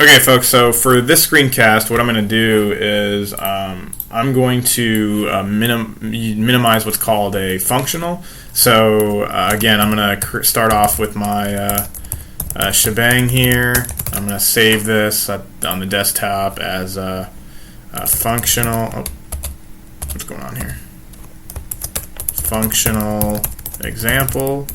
Okay, folks, so for this screencast, what I'm going to do is I'm going to minimize what's called a functional. So again, I'm going to start off with my shebang here. I'm going to save this on the desktop as a functional. Oh, what's going on here? Functional example.py.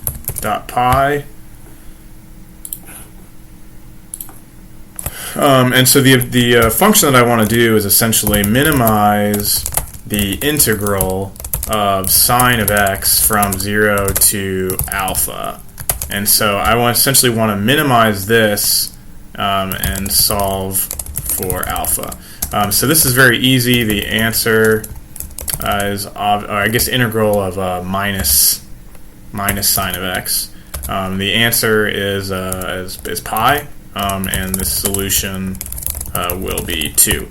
And so the function that I want to do is essentially minimize the integral of sine of x from 0 to alpha. And so I essentially want to minimize this and solve for alpha. So this is very easy. The answer is, I guess, integral of minus sine of x. The answer is pi. And the solution will be 2.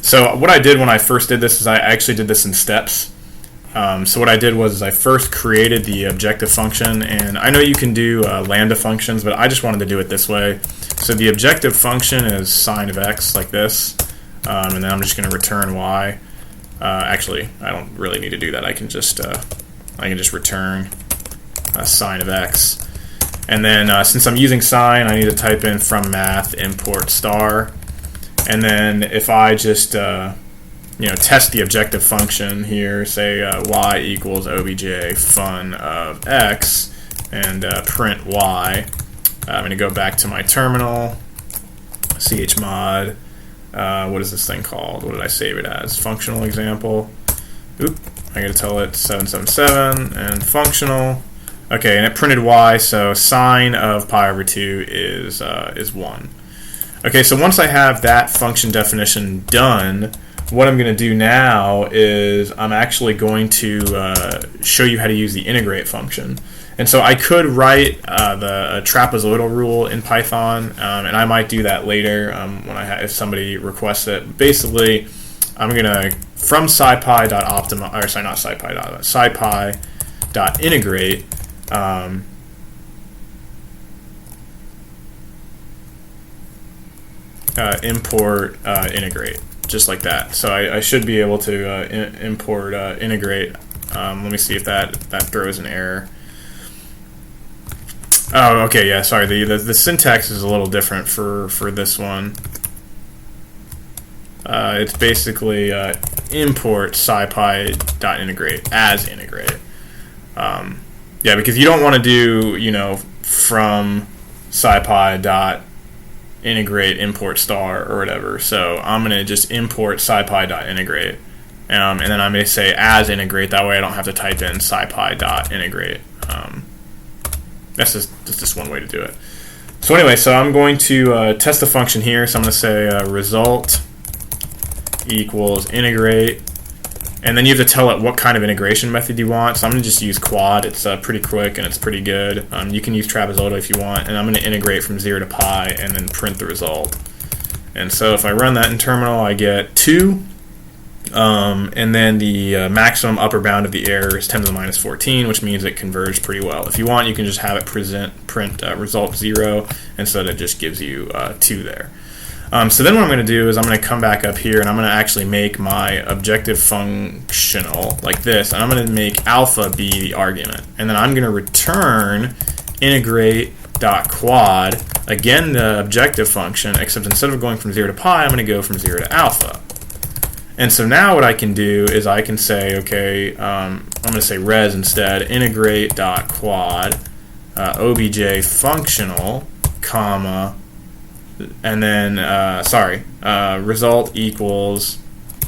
So what I did when I first did this is I actually did this in steps. So what I did was I first created the objective function, and I know you can do lambda functions, but I just wanted to do it this way. So the objective function is sine of x, like this, and then I'm just going to return y. Actually, I don't really need to do that. I can just return sine of x. And then since I'm using sine, I need to type in from math import star. And then if I just test the objective function here, say y equals obj fun of x, and print y, I'm going to go back to my terminal, chmod, what is this thing called? What did I save it as? Functional example. Oop, I got to tell it 777 and functional. Okay, and it printed y, so sine of pi over 2 is 1. Okay, so once I have that function definition done, what I'm going to do now is I'm actually going to show you how to use the integrate function. And so I could write the trapezoidal rule in Python, and I might do that later if somebody requests it. Basically, I'm going to, from scipy.optimize, or sorry, not scipy, scipy.integrate, import integrate, just like that. So I should be able to import integrate. Let me see if that throws an error. Oh, okay, yeah, sorry. The syntax is a little different for this one. It's basically import scipy.integrate as integrate. Yeah, because you don't want to do, from scipy.integrate import star or whatever. So I'm going to just import scipy.integrate. And then I'm going to say as integrate. That way I don't have to type in scipy.integrate. That's just one way to do it. So anyway, so I'm going to test the function here. So I'm going to say result equals integrate. And then you have to tell it what kind of integration method you want. So I'm going to just use quad. It's pretty quick and it's pretty good. You can use trapezoidal if you want. And I'm going to integrate from 0 to pi and then print the result. And so if I run that in terminal, I get 2. And then the maximum upper bound of the error is 10 to the minus 14, which means it converged pretty well. If you want, you can just have it print result 0, and so that just gives you 2 there. So then what I'm going to do is I'm going to come back up here and I'm going to actually make my objective functional like this, and I'm going to make alpha be the argument, and then I'm going to return integrate.quad, again the objective function, except instead of going from 0 to pi, I'm going to go from 0 to alpha. And so now what I can do is I can say, okay, I'm going to say res instead, integrate.quad, obj functional, comma, and then, result equals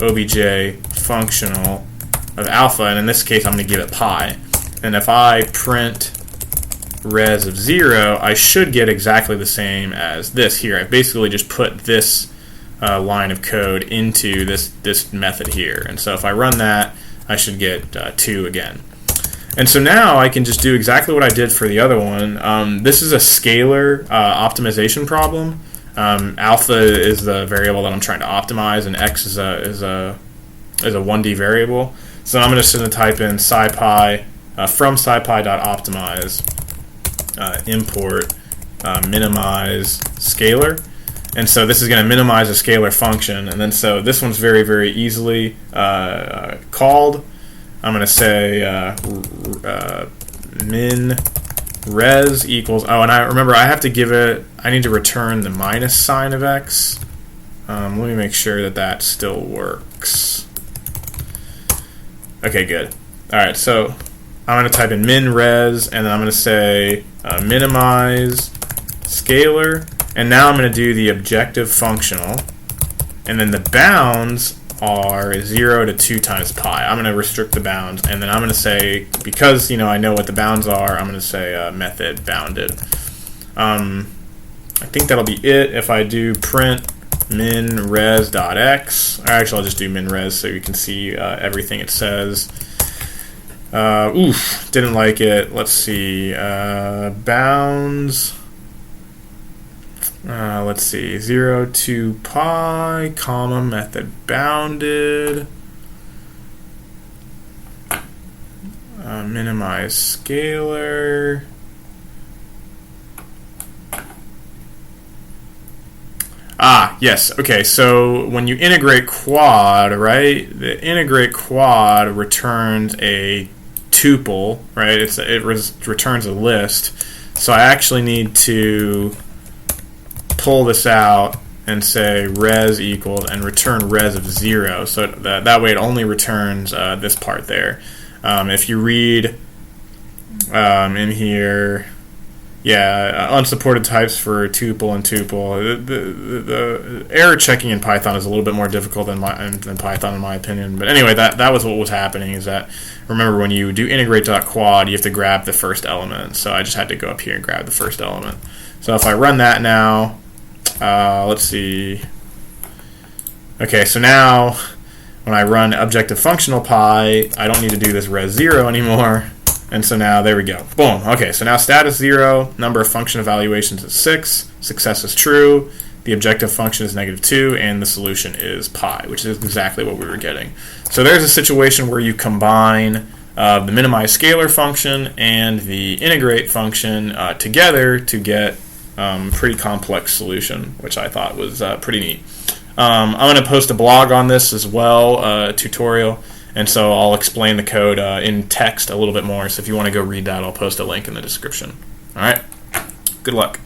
obj functional of alpha, and in this case I'm going to give it pi. And if I print res of 0, I should get exactly the same as this here. I basically just put this line of code into this method here. And so if I run that, I should get 2 again. And so now I can just do exactly what I did for the other one. This is a scalar optimization problem. Alpha is the variable that I'm trying to optimize, and x is a 1D variable. So I'm just going to type in scipy from scipy.optimize import minimize scalar. And so this is going to minimize a scalar function. And then so this one's very, very easily called. I'm going to say min res equals, and I remember I have to give it, I need to return the minus sign of x. Let me make sure that that still works. Okay, good. All right, so I'm going to type in min res, and then I'm going to say minimize scalar, and now I'm going to do the objective functional, and then the bounds are 0 to 2 times pi. I'm going to restrict the bounds, and then I'm going to say, because I know what the bounds are, I'm going to say method bounded. I think that'll be it. If I do print min res dot x, or actually I'll just do min res so you can see everything it says. Didn't like it. Let's see. Bounds. Let's see. 0 to pi, comma, method bounded. Minimize scalar. Yes. Okay, so when you integrate quad, right, the integrate quad returns a tuple, right? It returns a list. So I actually need to pull this out and say res equals and return res of 0. So that way it only returns this part there. If you read in here, unsupported types for tuple and tuple. The error checking in Python is a little bit more difficult than Python, in my opinion. But anyway, that was what was happening. Is that, remember, when you do integrate.quad, you have to grab the first element. So I just had to go up here and grab the first element. So if I run that now, let's see. Okay, so now when I run objective functional pi, I don't need to do this res 0 anymore. And so now, there we go. Boom. Okay, so now status 0, number of function evaluations is 6, success is true, the objective function is -2, and the solution is pi, which is exactly what we were getting. So there's a situation where you combine the minimize scalar function and the integrate function together to get a pretty complex solution, which I thought was pretty neat. I'm going to post a blog on this as well, a tutorial. And so I'll explain the code in text a little bit more. So if you want to go read that, I'll post a link in the description. All right. Good luck.